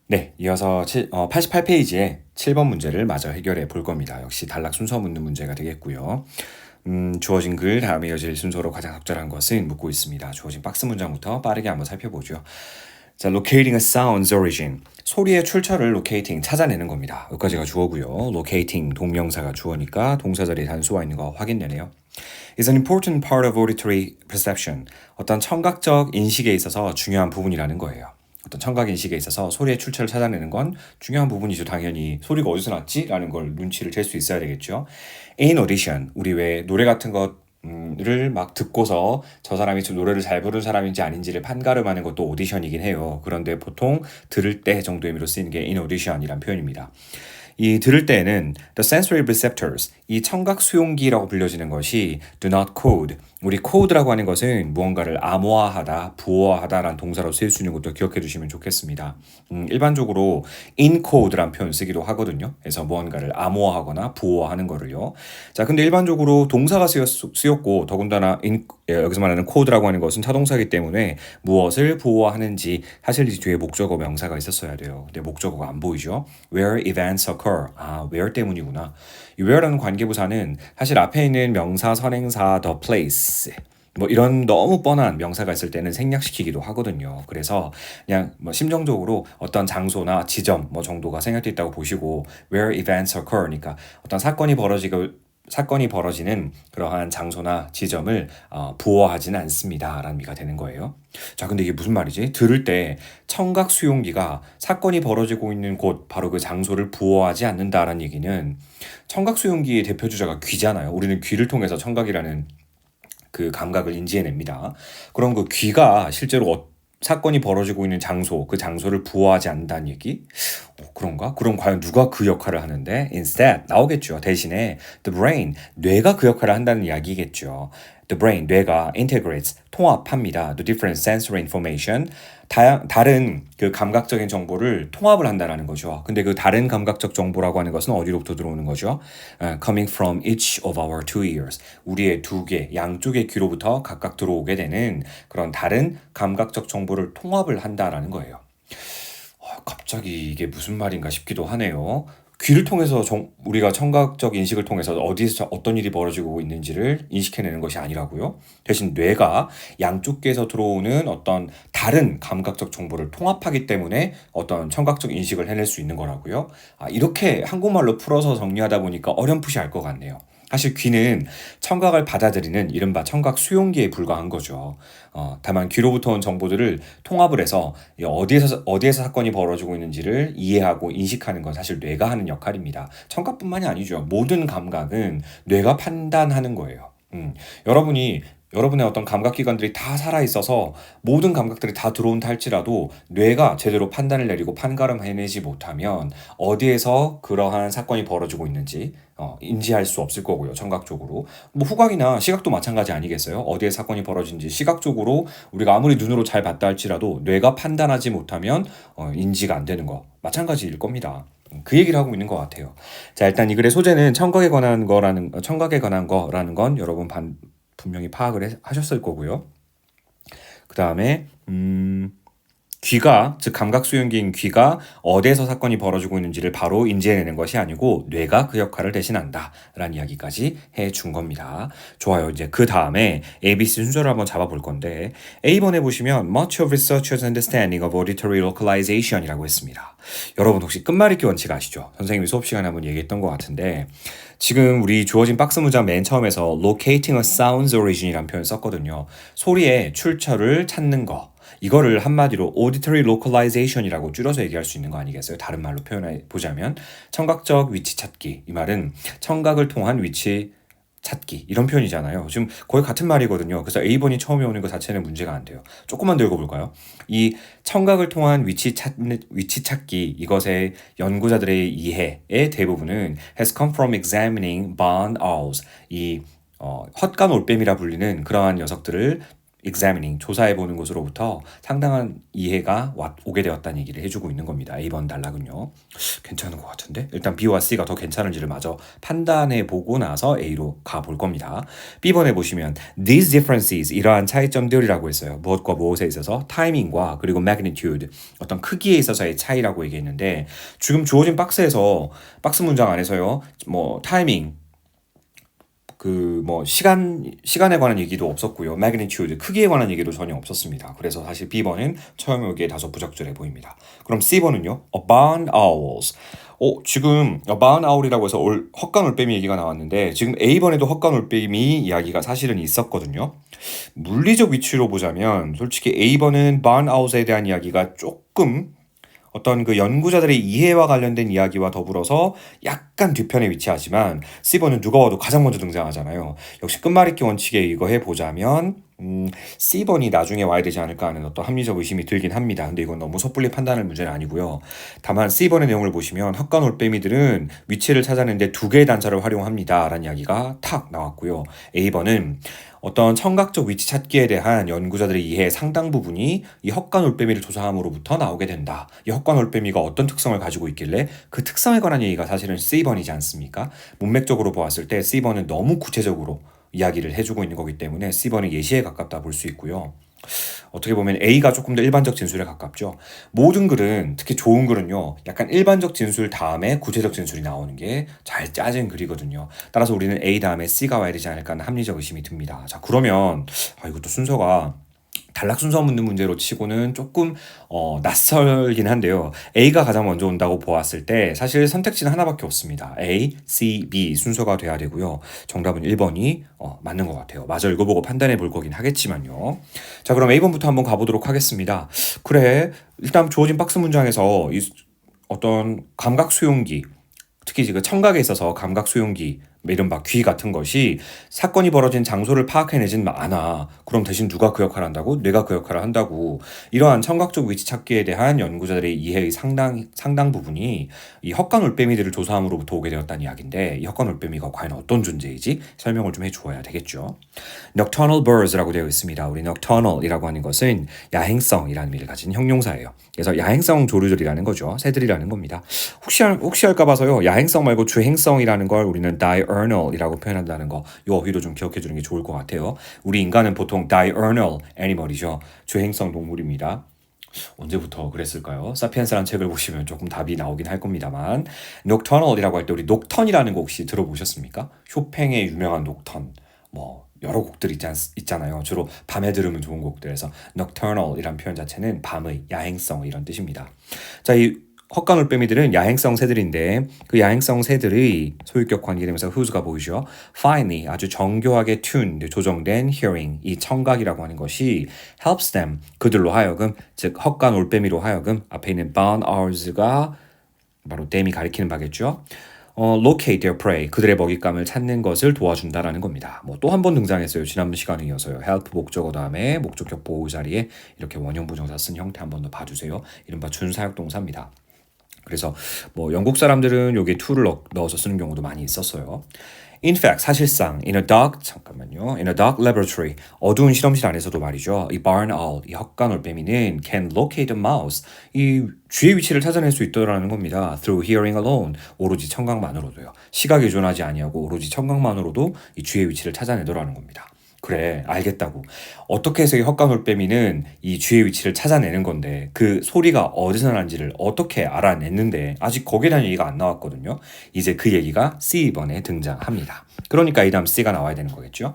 네, 이어서 88페이지에 7번 문제를 마저 해결해 볼 겁니다. 역시 단락 순서 묻는 문제가 되겠고요. 주어진 글 다음에 이어질 순서로 가장 적절한 것은 묻고 있습니다. 주어진 박스 문장부터 빠르게 한번 살펴보죠. 자, locating a sound's origin. 소리의 출처를 locating, 찾아내는 겁니다. 여기까지가 주어고요. locating, 동명사가 주어니까 동사 자리에 단수가 있는 거 확인되네요. is an important part of auditory perception. 어떤 청각적 인식에 있어서 중요한 부분이라는 거예요. 어떤 청각 인식에 있어서 소리의 출처를 찾아내는 건 중요한 부분이죠. 당연히 소리가 어디서 났지? 라는 걸 눈치를 챌 수 있어야 되겠죠. in audition, 우리 왜 노래 같은 것을 막 듣고서 저 사람이 노래를 잘 부르는 사람인지 아닌지를 판가름하는 것도 오디션이긴 해요. 그런데 보통 들을 때 정도의 의미로 쓰이는 게 in audition이란 표현입니다. 이 들을 때에는 the sensory receptors, 이 청각 수용기라고 불려지는 것이 do not code. 우리 code라고 하는 것은 무언가를 암호화하다, 부호화하다라는 동사로 쓰일 수 있는 것도 기억해 두시면 좋겠습니다. 일반적으로 encode라는 표현 쓰기도 하거든요. 그래서 무언가를 암호화하거나 부호화하는 거를요. 자, 근데 일반적으로 동사가 쓰였고 더군다나 여기서 말하는 code라고 하는 것은 타동사이기 때문에 무엇을 부호화하는지 사실 이 뒤에 목적어 명사가 있었어야 돼요. 근데 목적어가 안 보이죠. Where events occur. 아, where 때문이구나. 이 where라는 관계부사는 사실 앞에 있는 명사, 선행사, the place 뭐 이런 너무 뻔한 명사가 있을 때는 생략시키기도 하거든요. 그래서 그냥 뭐 심정적으로 어떤 장소나 지점 뭐 정도가 생략돼 있다고 보시고 where events occur니까 어떤 사건이 벌어지는 그러한 장소나 지점을 부호하지는 않습니다라는 의미가 되는 거예요. 자, 근데 이게 무슨 말이지? 들을 때 청각 수용기가 사건이 벌어지고 있는 곳 바로 그 장소를 부호하지 않는다라는 얘기는 청각 수용기의 대표 주자가 귀잖아요. 우리는 귀를 통해서 청각이라는 그 감각을 인지해냅니다. 그럼 그 귀가 실제로 사건이 벌어지고 있는 장소, 그 장소를 부호하지 않는다는 얘기? 그런가? 그럼 과연 누가 그 역할을 하는데? Instead, 나오겠죠. 대신에 the brain, 뇌가 그 역할을 한다는 이야기겠죠. The brain, 뇌가 integrates, 통합합니다. The different sensory information, 다른 그 감각적인 정보를 통합을 한다는 거죠. 근데 그 다른 감각적 정보라고 하는 것은 어디로부터 들어오는 거죠? Coming from each of our two ears. 우리의 두 개, 양쪽의 귀로부터 각각 들어오게 되는 그런 다른 감각적 정보를 통합을 한다라는 거예요. 갑자기 이게 무슨 말인가 싶기도 하네요. 귀를 통해서 우리가 청각적 인식을 통해서 어디서 어떤 일이 벌어지고 있는지를 인식해내는 것이 아니라고요. 대신 뇌가 양쪽 귀에서 들어오는 어떤 다른 감각적 정보를 통합하기 때문에 어떤 청각적 인식을 해낼 수 있는 거라고요. 이렇게 한국말로 풀어서 정리하다 보니까 어렴풋이 알 것 같네요. 사실 귀는 청각을 받아들이는 이른바 청각 수용기에 불과한 거죠. 다만 귀로부터 온 정보들을 통합을 해서 어디에서 사건이 벌어지고 있는지를 이해하고 인식하는 건 사실 뇌가 하는 역할입니다. 청각뿐만이 아니죠. 모든 감각은 뇌가 판단하는 거예요. 여러분의 어떤 감각기관들이 다 살아있어서 모든 감각들이 다 들어온다 할지라도 뇌가 제대로 판단을 내리고 판가름해내지 못하면 어디에서 그러한 사건이 벌어지고 있는지 인지할 수 없을 거고요. 청각적으로. 뭐 후각이나 시각도 마찬가지 아니겠어요? 어디에 사건이 벌어진지 시각적으로 우리가 아무리 눈으로 잘 봤다 할지라도 뇌가 판단하지 못하면 인지가 안 되는 거 마찬가지일 겁니다. 그 얘기를 하고 있는 것 같아요. 자, 일단 이 글의 소재는 청각에 관한 거라는 건 여러분 분명히 파악을 하셨을 거고요. 그 다음에 귀가, 즉 감각 수용기인 귀가 어디에서 사건이 벌어지고 있는지를 바로 인지해내는 것이 아니고 뇌가 그 역할을 대신한다 라는 이야기까지 해준 겁니다. 좋아요. 이제 그 다음에 ABC 순서를 한번 잡아볼 건데 A번에 보시면 Much of researchers' understanding of auditory localization 이라고 했습니다. 여러분 혹시 끝말잇기 원칙 아시죠? 선생님이 수업 시간에 한번 얘기했던 것 같은데 지금 우리 주어진 박스 문장 맨 처음에서 locating a sound's origin이라는 표현 썼거든요. 소리의 출처를 찾는 거. 이거를 한마디로 auditory localization이라고 줄여서 얘기할 수 있는 거 아니겠어요? 다른 말로 표현해 보자면 청각적 위치 찾기. 이 말은 청각을 통한 위치 찾기 이런 표현이잖아요. 지금 거의 같은 말이거든요. 그래서 A번이 처음에 오는 것 자체는 문제가 안 돼요. 조금만 더 읽어볼까요? 이 청각을 통한 위치 찾기 이것의 연구자들의 이해의 대부분은 has come from examining barn owls 이 헛간 올빼미라 불리는 그러한 녀석들을 examining, 조사해보는 것으로부터 상당한 이해가 오게 되었다는 얘기를 해주고 있는 겁니다. A번 단락은요. 괜찮은 것 같은데? 일단 B와 C가 더 괜찮은지를 마저 판단해보고 나서 A로 가볼 겁니다. B번에 보시면 these differences, 이러한 차이점들이라고 했어요. 무엇과 무엇에 있어서 타이밍과 그리고 magnitude, 어떤 크기에 있어서의 차이라고 얘기했는데 지금 주어진 박스 문장 안에서요. 뭐 타이밍, 시간에 관한 얘기도 없었고요. magnitude, 크기에 관한 얘기도 전혀 없었습니다. 그래서 사실 B번은 처음에 오기에 다소 부적절해 보입니다. 그럼 C번은요. barn owls. 지금 barn owl이라고 해서 헛간올빼미 얘기가 나왔는데 지금 A번에도 헛간올빼미 이야기가 사실은 있었거든요. 물리적 위치로 보자면 솔직히 A번은 barn owls에 대한 이야기가 조금 어떤 그 연구자들의 이해와 관련된 이야기와 더불어서 약간 뒤편에 위치하지만 C번은 누가 와도 가장 먼저 등장하잖아요. 역시 끝말잇기 원칙에 의거해 보자면 C번이 나중에 와야 되지 않을까 하는 어떤 합리적 의심이 들긴 합니다. 근데 이건 너무 섣불리 판단할 문제는 아니고요. 다만 C번의 내용을 보시면 헛간올빼미들은 위치를 찾아내는데 두 개의 단서를 활용합니다. 라는 이야기가 탁 나왔고요. A번은 어떤 청각적 위치 찾기에 대한 연구자들의 이해의 상당 부분이 이 헛간올빼미를 조사함으로부터 나오게 된다. 이 헛간올빼미가 어떤 특성을 가지고 있길래 그 특성에 관한 얘기가 사실은 C번이지 않습니까? 문맥적으로 보았을 때 C번은 너무 구체적으로 이야기를 해주고 있는 거기 때문에 C번은 예시에 가깝다 볼 수 있고요. 어떻게 보면 A가 조금 더 일반적 진술에 가깝죠. 모든 글은, 특히 좋은 글은요, 약간 일반적 진술 다음에 구체적 진술이 나오는 게 잘 짜진 글이거든요. 따라서 우리는 A 다음에 C가 와야 되지 않을까 하는 합리적 의심이 듭니다. 자, 그러면 이것도 순서가 단락 순서 묻는 문제로 치고는 조금 낯설긴 한데요. A가 가장 먼저 온다고 보았을 때 사실 선택지는 하나밖에 없습니다. A, C, B 순서가 돼야 되고요. 정답은 1번이 맞는 것 같아요. 마저 읽어보고 판단해 볼 거긴 하겠지만요. 자, 그럼 A번부터 한번 가보도록 하겠습니다. 그래, 일단 주어진 박스 문장에서 어떤 감각 수용기, 특히 그 청각에 있어서 감각 수용기, 이른바 귀 같은 것이 사건이 벌어진 장소를 파악해내진 않아. 그럼 대신 누가 그 역할을 한다고? 뇌가 그 역할을 한다고. 이러한 청각적 위치 찾기에 대한 연구자들의 이해의 상당 부분이 이 헛간올빼미들을 조사함으로부터 오게 되었다는 이야기인데 이 헛간올빼미가 과연 어떤 존재이지? 설명을 좀 해주어야 되겠죠. Nocturnal birds라고 되어 있습니다. 우리 nocturnal이라고 하는 것은 야행성이라는 의미를 가진 형용사예요. 그래서 야행성 조류들이라는 거죠. 새들이라는 겁니다. 혹시 할까 봐서요. 야행성 말고 주행성이라는 걸 우리는 diurnal이라고 표현한다는 거, 이 어휘도 좀 기억해 주는 게 좋을 것 같아요. 우리 인간은 보통 diurnal animal이죠. 주행성 동물입니다. 언제부터 그랬을까요? 사피엔스라는 책을 보시면 조금 답이 나오긴 할 겁니다만 nocturnal이라고 할 때 우리 녹턴이라는 곡 혹시 들어보셨습니까? 쇼팽의 유명한 녹턴, 여러 곡들 있잖아요. 주로 밤에 들으면 좋은 곡들에서 nocturnal이란 표현 자체는 밤의 야행성 이런 뜻입니다. 자, 이 헛간올빼미들은 야행성 새들인데 그 야행성 새들의 소유격 관계되면서 whose가 보이죠. finely, 아주 정교하게 tuned, 조정된 hearing, 이 청각이라고 하는 것이 helps them, 그들로 하여금, 즉 헛간올빼미로 하여금, 앞에 있는 barn owls가 바로 them이 가리키는 바겠죠. locate their prey, 그들의 먹잇감을 찾는 것을 도와준다라는 겁니다. 또 한 번 등장했어요. 지난번 시간에 이어서요. help 목적어 다음에 목적격 보호 자리에 이렇게 원형 부정사 쓴 형태 한 번 더 봐주세요. 이른바 준사역동사입니다. 그래서 영국 사람들은 여기에 to를 넣어서 쓰는 경우도 많이 있었어요. In fact, 사실상 in a dark laboratory, 어두운 실험실 안에서도 말이죠. 이 barn owl, 이 헛간올빼미는 can locate a mouse, 이 쥐의 위치를 찾아낼 수 있다라는 겁니다. Through hearing alone, 오로지 청각만으로도요. 시각에 의존하지 아니하고 오로지 청각만으로도 이 쥐의 위치를 찾아내더라는 겁니다. 그래, 알겠다고. 어떻게 해서 이 헛간올빼미는 이 쥐의 위치를 찾아내는 건데 그 소리가 어디서 나는지를 어떻게 알아냈는데 아직 거기에 대한 얘기가 안 나왔거든요. 이제 그 얘기가 C번에 등장합니다. 그러니까 이 다음 C가 나와야 되는 거겠죠.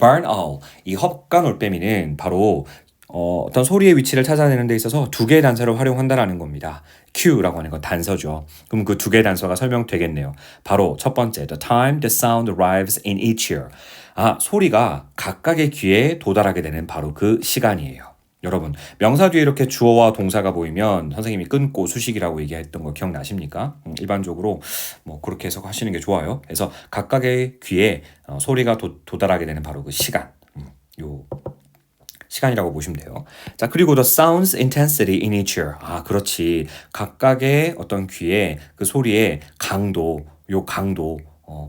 barn owl, 이 헛간올빼미는 바로 어떤 소리의 위치를 찾아내는 데 있어서 두 개의 단서를 활용한다라는 겁니다. cue라고 하는 건 단서죠. 그럼 그 두 개의 단서가 설명되겠네요. 바로 첫 번째, the time the sound arrives in each ear. 소리가 각각의 귀에 도달하게 되는 바로 그 시간이에요. 여러분, 명사 뒤에 이렇게 주어와 동사가 보이면 선생님이 끊고 수식이라고 얘기했던 거 기억나십니까? 일반적으로 그렇게 해석하시는 게 좋아요. 그래서 각각의 귀에 소리가 도달하게 되는 바로 그 시간. 요 시간이라고 보시면 돼요. 자, 그리고 the sound's intensity in each ear. 그렇지. 각각의 어떤 귀에 그 소리의 강도, 요 강도,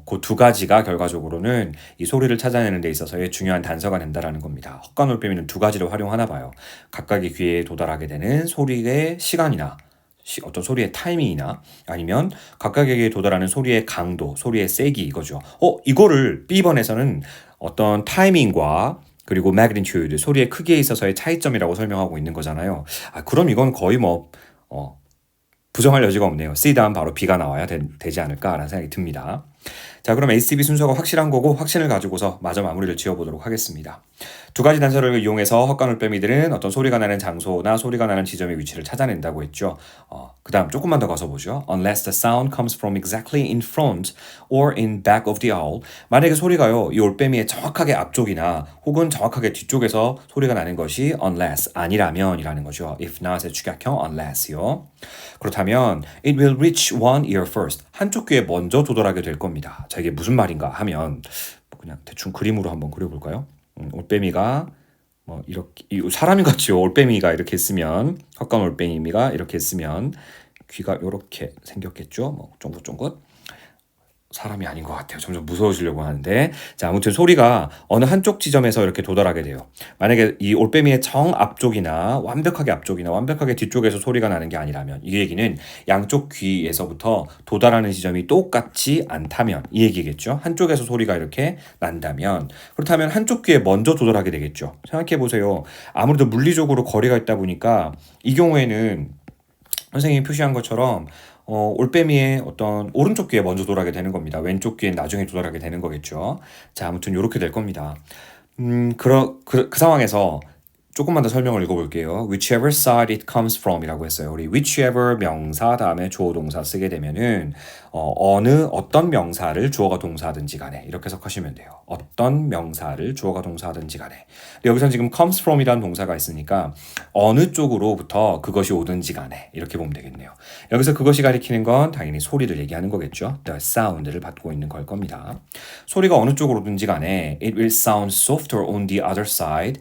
그 두 가지가 결과적으로는 이 소리를 찾아내는 데 있어서의 중요한 단서가 된다라는 겁니다. 헛간올빼미는 두 가지를 활용하나 봐요. 각각의 귀에 도달하게 되는 소리의 시간이나 어떤 소리의 타이밍이나 아니면 각각에게 도달하는 소리의 강도, 소리의 세기 이거죠. 이거를 B번에서는 어떤 타이밍과 그리고 magnitude, 소리의 크기에 있어서의 차이점이라고 설명하고 있는 거잖아요. 그럼 이건 거의 부정할 여지가 없네요. C 다음 바로 B가 나와야 되지 않을까라는 생각이 듭니다. 자, 그럼 ACB 순서가 확실한 거고 확신을 가지고서 마저 마무리를 지어보도록 하겠습니다. 두 가지 단서를 이용해서 헛간올빼미들은 어떤 소리가 나는 장소나 소리가 나는 지점의 위치를 찾아낸다고 했죠. 그 다음 조금만 더 가서 보죠. Unless the sound comes from exactly in front or in back of the owl. 만약에 소리가요, 이 올빼미의 정확하게 앞쪽이나 혹은 정확하게 뒤쪽에서 소리가 나는 것이 unless, 아니라면이라는 거죠. If not의 축약형 unless요. 그렇다면 it will reach one ear first. 한쪽 귀에 먼저 도달하게 될 겁니다. 자, 이게 무슨 말인가 하면 그냥 대충 그림으로 한번 그려볼까요? 올빼미가 이렇게 사람이 같죠. 올빼미가 이렇게 있으면 헛간 올빼미가 이렇게 있으면 귀가 이렇게 생겼겠죠. 쫑긋쫑긋. 사람이 아닌 것 같아요. 점점 무서워지려고 하는데. 자, 아무튼 소리가 어느 한쪽 지점에서 이렇게 도달하게 돼요. 만약에 이 올빼미의 정 앞쪽이나 완벽하게 뒤쪽에서 소리가 나는 게 아니라면, 이 얘기는 양쪽 귀에서부터 도달하는 지점이 똑같지 않다면 이 얘기겠죠. 한쪽에서 소리가 이렇게 난다면, 그렇다면 한쪽 귀에 먼저 도달하게 되겠죠. 생각해 보세요. 아무래도 물리적으로 거리가 있다 보니까 이 경우에는 선생님이 표시한 것처럼 올빼미의 어떤 오른쪽 귀에 먼저 도달하게 되는 겁니다. 왼쪽 귀에 나중에 도달하게 되는 거겠죠. 자, 아무튼 이렇게 될 겁니다. 그 상황에서 조금만 더 설명을 읽어볼게요. Whichever side it comes from 이라고 했어요. 우리 whichever 명사 다음에 주어 동사 쓰게 되면은 어떤 명사를 주어가 동사하든지 간에 이렇게 해석하시면 돼요. 어떤 명사를 주어가 동사하든지 간에. 근데 여기서 지금 comes from이라는 동사가 있으니까 어느 쪽으로부터 그것이 오든지 간에 이렇게 보면 되겠네요. 여기서 그것이 가리키는 건 당연히 소리를 얘기하는 거겠죠. The sound를 받고 있는 걸 겁니다. 소리가 어느 쪽으로 오든지 간에 it will sound softer on the other side.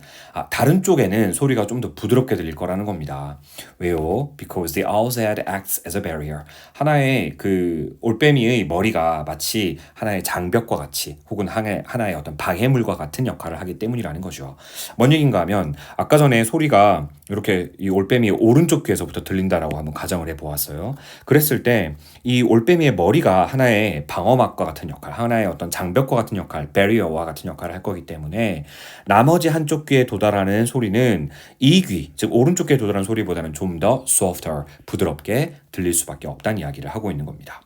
다른 쪽에는 소리가 좀 더 부드럽게 들릴 거라는 겁니다. 왜요? Because the owl's head acts as a barrier. 하나의 그 올빼미의 머리가 마치 하나의 장벽과 같이 혹은 하나의 어떤 방해물과 같은 역할을 하기 때문이라는 거죠. 뭔 얘기인가 하면 아까 전에 소리가 이렇게 이 올빼미의 오른쪽 귀에서부터 들린다라고 한번 가정을 해보았어요. 그랬을 때 이 올빼미의 머리가 하나의 방어막과 같은 역할, 하나의 어떤 장벽과 같은 역할, 베리어와 같은 역할을 할 거기 때문에 나머지 한쪽 귀에 도달하는 소리는 이 귀, 즉 오른쪽 귀에 도달하는 소리보다는 좀 더 softer, 부드럽게 들릴 수밖에 없다는 이야기를 하고 있는 겁니다.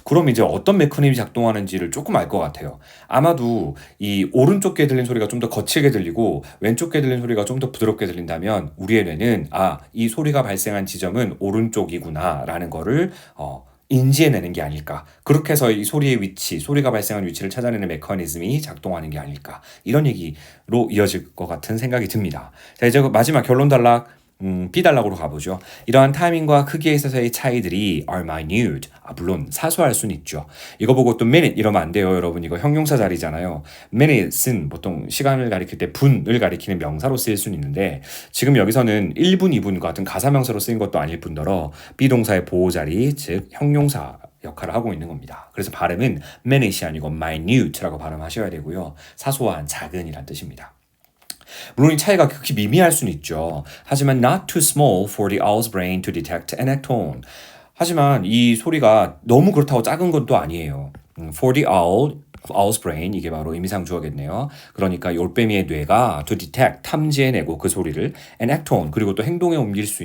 그럼 이제 어떤 메커니즘이 작동하는지를 조금 알 것 같아요. 아마도 이 오른쪽 귀에 들린 소리가 좀 더 거칠게 들리고 왼쪽 귀에 들린 소리가 좀 더 부드럽게 들린다면 우리의 뇌는 이 소리가 발생한 지점은 오른쪽이구나라는 거를 인지해내는 게 아닐까. 그렇게 해서 이 소리의 위치, 소리가 발생한 위치를 찾아내는 메커니즘이 작동하는 게 아닐까. 이런 얘기로 이어질 것 같은 생각이 듭니다. 자, 이제 마지막 결론 단락. B단락으로 가보죠. 이러한 타이밍과 크기에 있어서의 차이들이 are minute. 물론 사소할 수는 있죠. 이거 보고 또 minute 이러면 안 돼요, 여러분. 이거 형용사 자리잖아요. minute은 보통 시간을 가리킬 때 분을 가리키는 명사로 쓰일 수는 있는데 지금 여기서는 1분, 2분 같은 가사명사로 쓰인 것도 아닐 뿐더러 비동사의 보호 자리, 즉 형용사 역할을 하고 있는 겁니다. 그래서 발음은 minute이 아니고 minute라고 발음하셔야 되고요. 사소한, 작은이란 뜻입니다. 물론 이 차이가 극히 미미할 수는 있죠. 하지만 not too small for the owl's brain to detect an ectone. 하지만 이 소리가 너무 그렇다고 작은 건 또 아니에요. For the owl's brain 이게 바로 의미상 주어겠네요. 그러니까 이 올빼미의 뇌가 to detect 탐지해내고 그 소리를 an ectone 그리고 또 행동에 옮길 수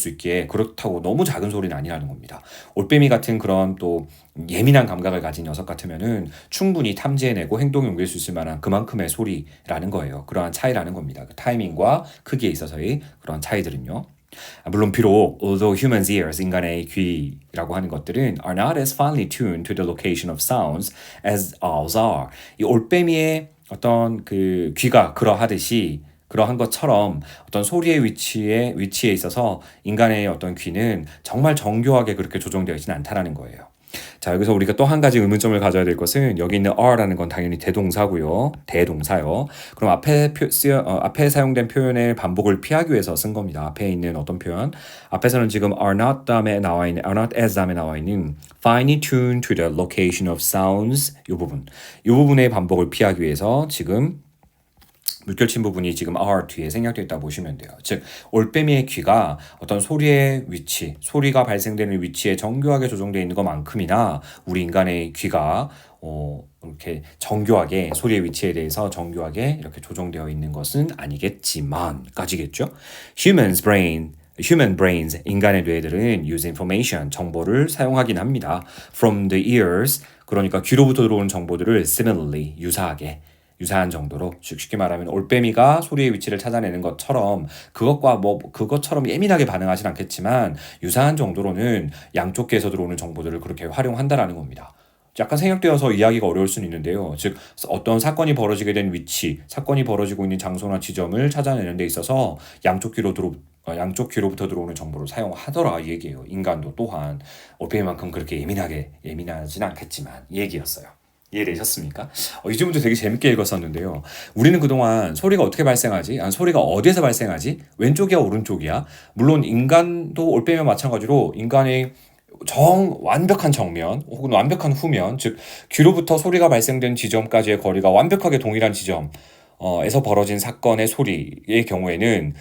있기에 그렇다고 너무 작은 소리는 아니라는 겁니다. 올빼미 같은 그런 또 예민한 감각을 가진 녀석 같으면은 충분히 탐지해내고 행동에 옮길 수 있을 만한 그만큼의 소리라는 거예요. 그러한 차이라는 겁니다. 그 타이밍과 크기에 있어서의 그런 차이들은요. 물론 비록 although humans' ears, 인간의 귀라고 하는 것들은 are not as finely tuned to the location of sounds as owls are. 이 올빼미의 어떤 그 귀가 그러한 것처럼 어떤 소리의 위치에 있어서 인간의 어떤 귀는 정말 정교하게 그렇게 조정되어 있지는 않다라는 거예요. 자, 여기서 우리가 또 한 가지 의문점을 가져야 될 것은 여기 있는 are라는 건 당연히 대동사고요. 대동사요. 그럼 앞에 사용된 표현의 반복을 피하기 위해서 쓴 겁니다. 앞에 있는 어떤 표현? 앞에서는 지금 are not 다음에 나와 있는 are not as 다음에 나와 있는 finely tuned to the location of sounds 이 부분의 반복을 피하기 위해서 지금 물결친 부분이 지금 are 뒤에 생략되어 있다고 보시면 돼요. 즉 올빼미의 귀가 어떤 소리의 위치, 소리가 발생되는 위치에 정교하게 조정되어 있는 것만큼이나 우리 인간의 귀가 이렇게 정교하게 소리의 위치에 대해서 정교하게 이렇게 조정되어 있는 것은 아니겠지만까지겠죠. Human brains, 인간의 뇌들은 use information, 정보를 사용하긴 합니다. From the ears, 그러니까 귀로부터 들어오는 정보들을 similarly, 유사한 정도로 쉽게 말하면 올빼미가 소리의 위치를 찾아내는 것처럼 그것처럼 예민하게 반응하진 않겠지만 유사한 정도로는 양쪽 귀에서 들어오는 정보들을 그렇게 활용한다라는 겁니다. 약간 생략되어서 이해하기가 어려울 수는 있는데요. 즉 어떤 사건이 벌어지게 된 위치, 사건이 벌어지고 있는 장소나 지점을 찾아내는 데 있어서 양쪽 귀로부터 들어오는 정보를 사용하더라 이 얘기예요. 인간도 또한 올빼미만큼 그렇게 예민하진 않겠지만 이 얘기였어요. 이해되셨습니까? 이 질문도 되게 재밌게 읽었었는데요. 우리는 그동안 소리가 어떻게 발생하지? 소리가 어디에서 발생하지? 왼쪽이야, 오른쪽이야? 물론 인간도 올빼미와 마찬가지로 인간의 완벽한 정면 혹은 완벽한 후면, 즉 귀로부터 소리가 발생된 지점까지의 거리가 완벽하게 동일한 지점 에서 벌어진 사건의 소리의 경우에는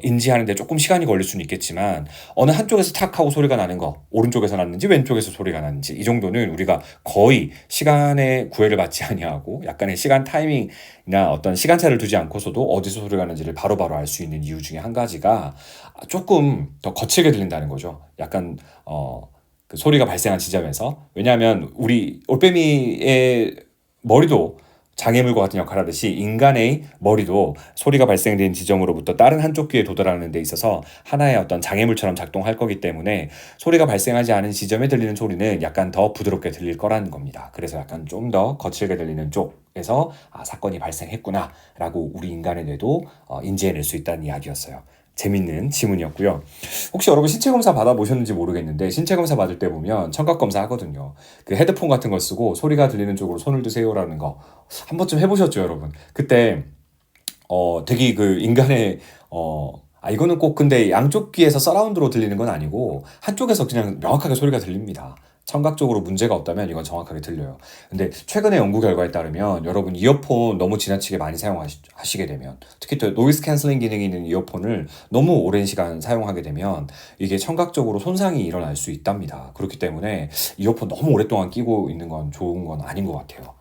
인지하는데 조금 시간이 걸릴 수는 있겠지만 어느 한쪽에서 탁 하고 소리가 나는 거, 오른쪽에서 났는지 왼쪽에서 소리가 났는지 이 정도는 우리가 거의 시간의 구애를 받지 아니하고 약간의 시간 타이밍이나 어떤 시간차를 두지 않고서도 어디서 소리가 나는지를 바로바로 알 수 있는 이유 중에 한 가지가 조금 더 거칠게 들린다는 거죠. 약간 그 소리가 발생한 지점에서. 왜냐하면 우리 올빼미의 머리도 장애물과 같은 역할을 하듯이 인간의 머리도 소리가 발생된 지점으로부터 다른 한쪽 귀에 도달하는 데 있어서 하나의 어떤 장애물처럼 작동할 거기 때문에 소리가 발생하지 않은 지점에 들리는 소리는 약간 더 부드럽게 들릴 거라는 겁니다. 그래서 약간 좀 더 거칠게 들리는 쪽에서 사건이 발생했구나 라고 우리 인간의 뇌도 인지해낼 수 있다는 이야기였어요. 재밌는 지문이었고요. 혹시 여러분 신체검사 받아보셨는지 모르겠는데 신체검사 받을 때 보면 청각검사 하거든요. 그 헤드폰 같은 거 쓰고 소리가 들리는 쪽으로 손을 드세요라는 거 한 번쯤 해보셨죠, 여러분? 그때 되게 그 인간의 이거는 꼭 근데 양쪽 귀에서 서라운드로 들리는 건 아니고 한쪽에서 그냥 명확하게 소리가 들립니다. 청각적으로 문제가 없다면 이건 정확하게 들려요. 근데 최근의 연구 결과에 따르면 여러분 이어폰 너무 지나치게 많이 사용하시게 되면 특히 또 노이즈 캔슬링 기능이 있는 이어폰을 너무 오랜 시간 사용하게 되면 이게 청각적으로 손상이 일어날 수 있답니다. 그렇기 때문에 이어폰 너무 오랫동안 끼고 있는 건 좋은 건 아닌 것 같아요.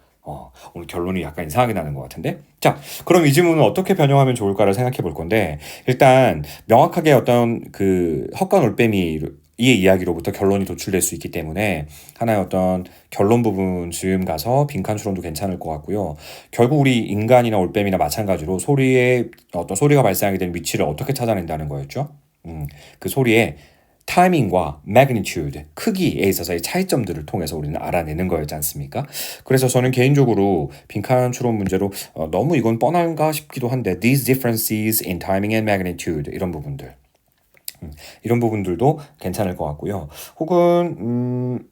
오늘 결론이 약간 이상하게 나는 것 같은데. 자, 그럼 이 질문은 어떻게 변형하면 좋을까를 생각해 볼 건데, 일단 명확하게 어떤 그 헛간 올빼미 이 이야기로부터 결론이 도출될 수 있기 때문에 하나의 어떤 결론 부분쯤 가서 빈칸 추론도 괜찮을 것 같고요. 결국 우리 인간이나 올빼미나 마찬가지로 소리가 발생하게 된 위치를 어떻게 찾아낸다는 거였죠. 그 소리의 타이밍과 magnitude, 크기에 있어서의 차이점들을 통해서 우리는 알아내는 거였지 않습니까? 그래서 저는 개인적으로 빈칸 추론 문제로 너무 이건 뻔한가 싶기도 한데 these differences in timing and magnitude 이런 부분들도 괜찮을 것 같고요. 혹은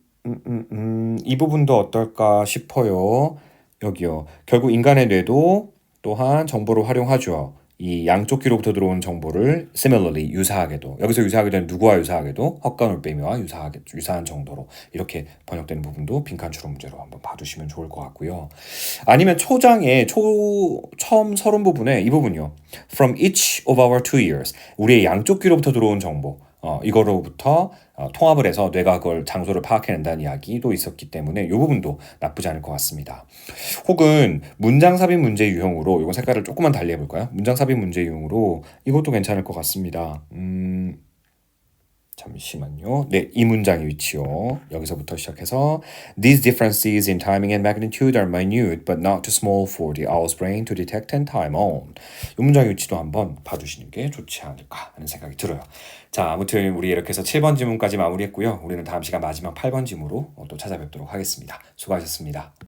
이 부분도 어떨까 싶어요. 여기요. 결국 인간의 뇌도 또한 정보를 활용하죠. 이 양쪽 귀로부터 들어오는 정보를 similarly, 유사하게도, 여기서 유사하게도 누구와 유사하게도 헛간 올빼미와 유사한 정도로 이렇게 번역되는 부분도 빈칸 추론 문제로 한번 봐두시면 좋을 것 같고요. 아니면 초장의 처음 서론 부분에 이 부분이요. From each of our two ears, 우리의 양쪽 귀로부터 들어온 정보, 이거로부터 통합을 해서 뇌가 그걸 장소를 파악해낸다는 이야기도 있었기 때문에 이 부분도 나쁘지 않을 것 같습니다. 혹은 문장 삽입 문제 유형으로 이거 색깔을 조금만 달리 해볼까요? 문장 삽입 문제 유형으로 이것도 괜찮을 것 같습니다. 잠시만요. 네, 이 문장의 위치요. 여기서부터 시작해서 These differences in timing and magnitude are minute but not too small for the owl's brain to detect and time on. 이 문장의 위치도 한번 봐두시는 게 좋지 않을까 하는 생각이 들어요. 자, 아무튼 우리 이렇게 해서 7번 지문까지 마무리했고요. 우리는 다음 시간 마지막 8번 지문으로 또 찾아뵙도록 하겠습니다. 수고하셨습니다.